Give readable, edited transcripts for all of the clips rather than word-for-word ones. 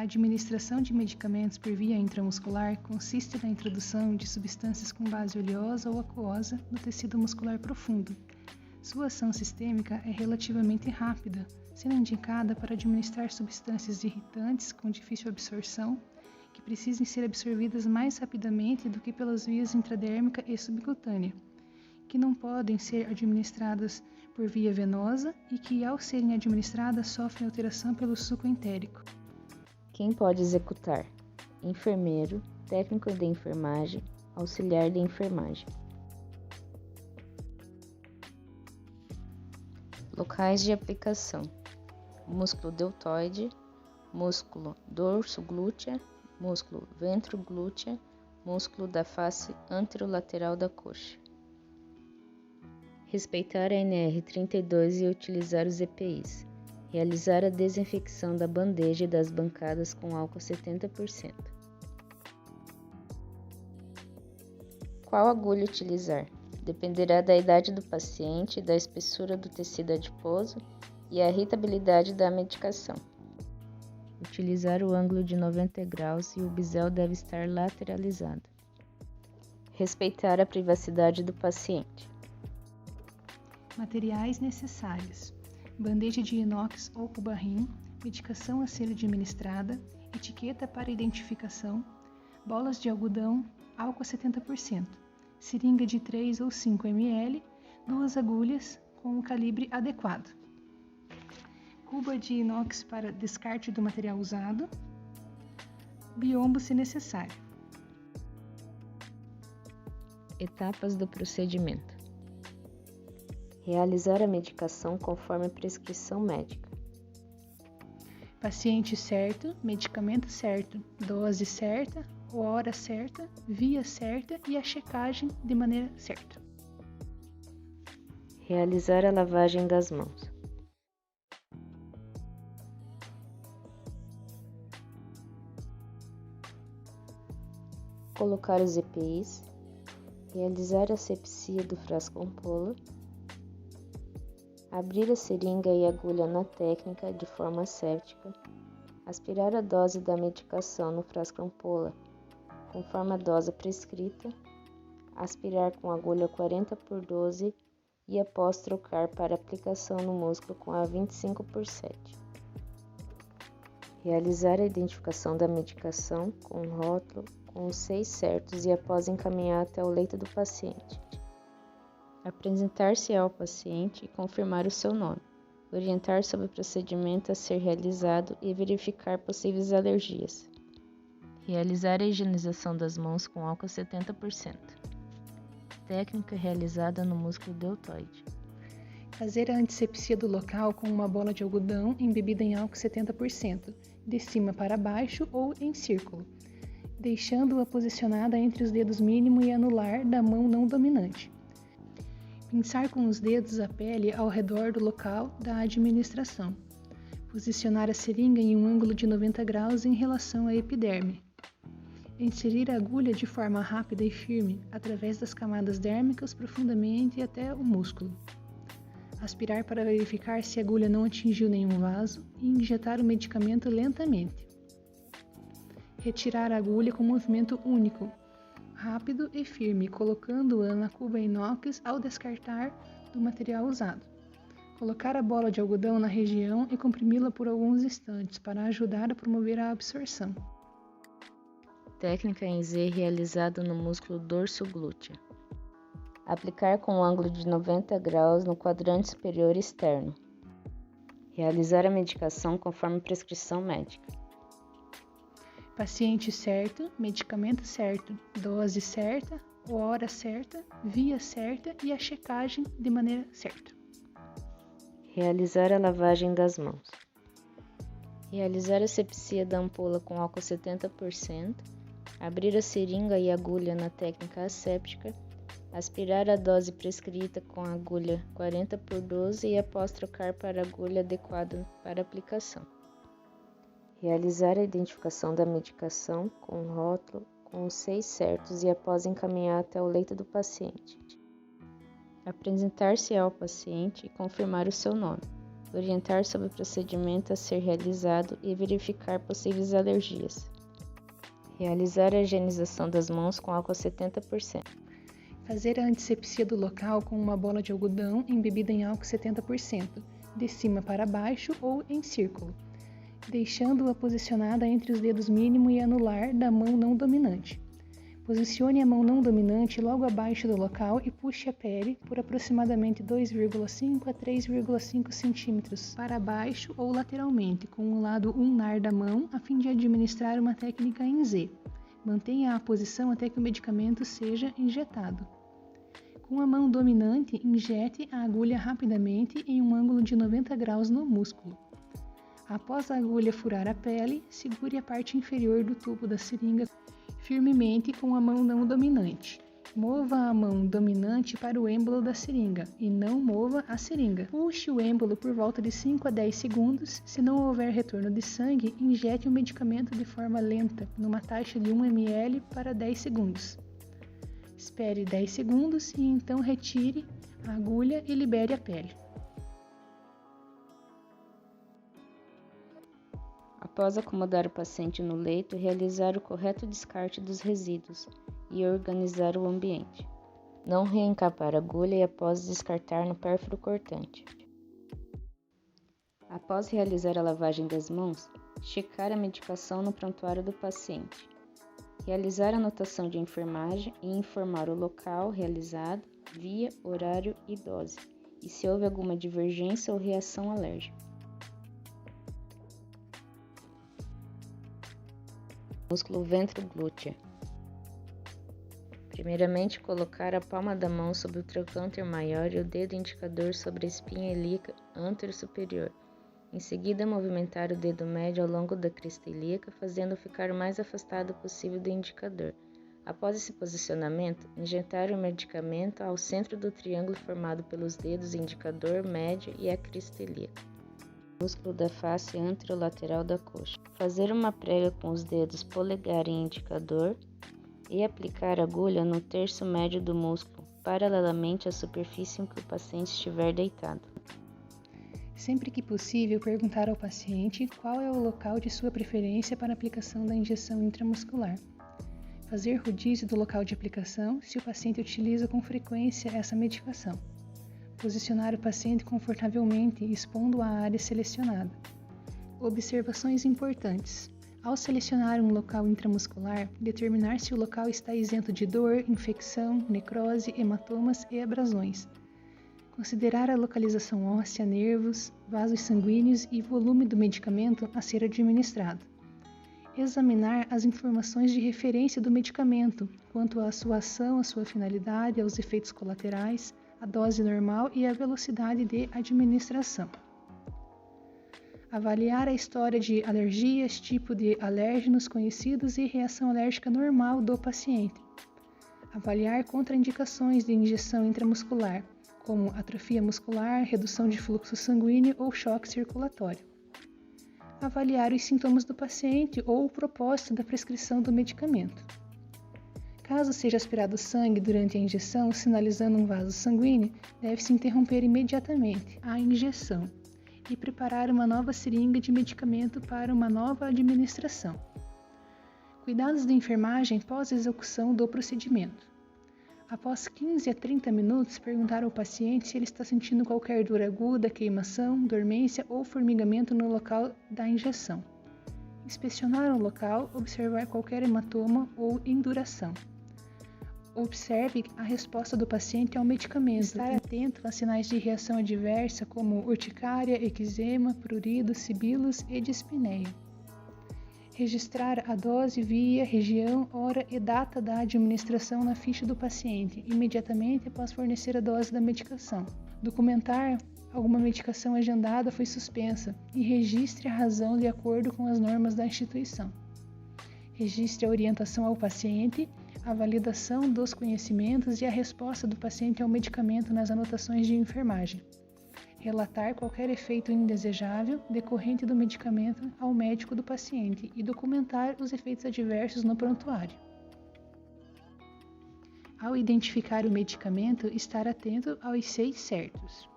administração de medicamentos por via intramuscular consiste na introdução de substâncias com base oleosa ou aquosa no tecido muscular profundo. Sua ação sistêmica é relativamente rápida, sendo indicada para administrar substâncias irritantes com difícil absorção, que precisem ser absorvidas mais rapidamente do que pelas vias intradérmica e subcutânea, que não podem ser administradas por via venosa e que, ao serem administradas, sofrem alteração pelo suco entérico. Quem pode executar? Enfermeiro, técnico de enfermagem, auxiliar de enfermagem. Locais de aplicação: músculo deltoide, músculo dorso-glútea, músculo ventro-glútea, músculo da face anterolateral da coxa. Respeitar a NR32 e utilizar os EPIs. Realizar a desinfecção da bandeja e das bancadas com álcool 70%. Qual agulha utilizar? Dependerá da idade do paciente, da espessura do tecido adiposo e a irritabilidade da medicação. Utilizar o ângulo de 90 graus e o bisel deve estar lateralizado. Respeitar a privacidade do paciente. Materiais necessários: bandeja de inox ou cubarrim, medicação a ser administrada, etiqueta para identificação, bolas de algodão, álcool 70%, seringa de 3 ou 5 ml, 2 agulhas com o calibre adequado, cuba de inox para descarte do material usado, biombo se necessário. Etapas do procedimento: realizar a medicação conforme prescrição médica. Paciente certo, medicamento certo, dose certa, hora certa, via certa e a checagem de maneira certa. Realizar a lavagem das mãos. Colocar os EPIs. Realizar a asepsia do frasco ampola. Abrir a seringa e agulha na técnica de forma asséptica. Aspirar a dose da medicação no frasco ampola, conforme a dose prescrita. Aspirar com agulha 40x12 e após trocar para aplicação no músculo com a 25x7. Realizar a identificação da medicação com um rótulo com os 6 certos e após encaminhar até o leito do paciente. Apresentar-se ao paciente e confirmar o seu nome. Orientar sobre o procedimento a ser realizado e verificar possíveis alergias. Realizar a higienização das mãos com álcool 70%. Técnica realizada no músculo deltoide. Fazer a antisepsia do local com uma bola de algodão embebida em álcool 70%, de cima para baixo ou em círculo, deixando-a posicionada entre os dedos mínimo e anular da mão não dominante. Pinçar com os dedos a pele ao redor do local da administração. Posicionar a seringa em um ângulo de 90 graus em relação à epiderme. Inserir a agulha de forma rápida e firme através das camadas dérmicas profundamente até o músculo. Aspirar para verificar se a agulha não atingiu nenhum vaso e injetar o medicamento lentamente. Retirar a agulha com movimento único, rápido e firme, colocando-a na cuba inox ao descartar do material usado. Colocar a bola de algodão na região e comprimi-la por alguns instantes para ajudar a promover a absorção. Técnica em Z realizada no músculo dorso-glútea. Aplicar com um ângulo de 90 graus no quadrante superior externo. Realizar a medicação conforme prescrição médica. Paciente certo, medicamento certo, dose certa, hora certa, via certa e a checagem de maneira certa. Realizar a lavagem das mãos. Realizar a asepsia da ampola com álcool 70%. Abrir a seringa e agulha na técnica asséptica. Aspirar a dose prescrita com a agulha 40x12 e após trocar para a agulha adequada para aplicação. Realizar a identificação da medicação com um rótulo com os 6 certos e após encaminhar até o leito do paciente. Apresentar-se ao paciente e confirmar o seu nome. orientar sobre o procedimento a ser realizado e verificar possíveis alergias. Realizar a higienização das mãos com álcool 70%. Fazer a antisepsia do local com uma bola de algodão embebida em álcool 70%, de cima para baixo ou em círculo, deixando-a posicionada entre os dedos mínimo e anular da mão não dominante. Posicione a mão não dominante logo abaixo do local e puxe a pele por aproximadamente 2,5 a 3,5 cm para baixo ou lateralmente, com o lado ulnar da mão, a fim de administrar uma técnica em Z. Mantenha a posição até que o medicamento seja injetado. Com a mão dominante, injete a agulha rapidamente em um ângulo de 90 graus no músculo. Após a agulha furar a pele, segure a parte inferior do tubo da seringa firmemente com a mão não dominante. Mova a mão dominante para o êmbolo da seringa e não mova a seringa. Puxe o êmbolo por volta de 5 a 10 segundos. Se não houver retorno de sangue, injete o medicamento de forma lenta, numa taxa de 1 ml para 10 segundos. Espere 10 segundos e então retire a agulha e libere a pele. Após acomodar o paciente no leito, realizar o correto descarte dos resíduos e organizar o ambiente. Não reencapar a agulha e após descartar no pérfuro cortante. Após realizar a lavagem das mãos, checar a medicação no prontuário do paciente. Realizar a anotação de enfermagem e informar o local realizado, via, horário e dose, e se houve alguma divergência ou reação alérgica. Músculo ventro-glútea. Primeiramente, colocar a palma da mão sobre o trocânter maior e o dedo indicador sobre a espinha ilíaca antero-superior. Em seguida, movimentar o dedo médio ao longo da crista ilíaca, fazendo-o ficar o mais afastado possível do indicador. Após esse posicionamento, injetar o medicamento ao centro do triângulo formado pelos dedos indicador, médio e a crista ilíaca. Músculo da face anterolateral da coxa. Fazer uma prega com os dedos polegar e indicador e aplicar a agulha no terço médio do músculo, paralelamente à superfície em que o paciente estiver deitado. Sempre que possível, perguntar ao paciente qual é o local de sua preferência para a aplicação da injeção intramuscular. Fazer rodízio do local de aplicação se o paciente utiliza com frequência essa medicação. Posicionar o paciente confortavelmente, expondo a área selecionada. Observações importantes. Ao selecionar um local intramuscular, determinar se o local está isento de dor, infecção, necrose, hematomas e abrasões. Considerar a localização óssea, nervos, vasos sanguíneos e volume do medicamento a ser administrado. Examinar as informações de referência do medicamento, quanto à sua ação, à sua finalidade, aos efeitos colaterais, a dose normal e a velocidade de administração. Avaliar a história de alergias, tipo de alérgenos conhecidos e reação alérgica normal do paciente. Avaliar contraindicações de injeção intramuscular, como atrofia muscular, redução de fluxo sanguíneo ou choque circulatório. Avaliar os sintomas do paciente ou o propósito da prescrição do medicamento. Caso seja aspirado sangue durante a injeção, sinalizando um vaso sanguíneo, deve-se interromper imediatamente a injeção e preparar uma nova seringa de medicamento para uma nova administração. Cuidados de enfermagem pós-execução do procedimento. Após 15 a 30 minutos, perguntar ao paciente se ele está sentindo qualquer dor aguda, queimação, dormência ou formigamento no local da injeção. Inspecionar o local, observar qualquer hematoma ou induração. Observe a resposta do paciente ao medicamento. Estar atento a sinais de reação adversa como urticária, eczema, prurido, sibilos e dispneia. Registrar a dose, via, região, hora e data da administração na ficha do paciente, imediatamente após fornecer a dose da medicação. Documentar alguma medicação agendada foi suspensa e registre a razão de acordo com as normas da instituição. Registre a orientação ao paciente, a validação dos conhecimentos e a resposta do paciente ao medicamento nas anotações de enfermagem. Relatar qualquer efeito indesejável decorrente do medicamento ao médico do paciente e documentar os efeitos adversos no prontuário. Ao identificar o medicamento, estar atento aos 6 certos.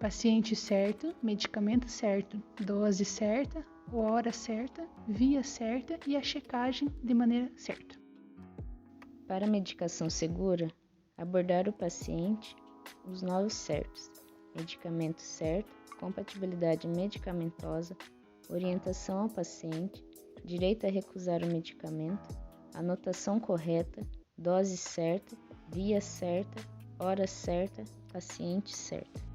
paciente certo, medicamento certo, dose certa, hora certa, via certa e a checagem de maneira certa. Para a medicação segura, abordar o paciente, os nós certos, medicamento certo, compatibilidade medicamentosa, orientação ao paciente, direito a recusar o medicamento, anotação correta, dose certa, via certa, hora certa, paciente certo.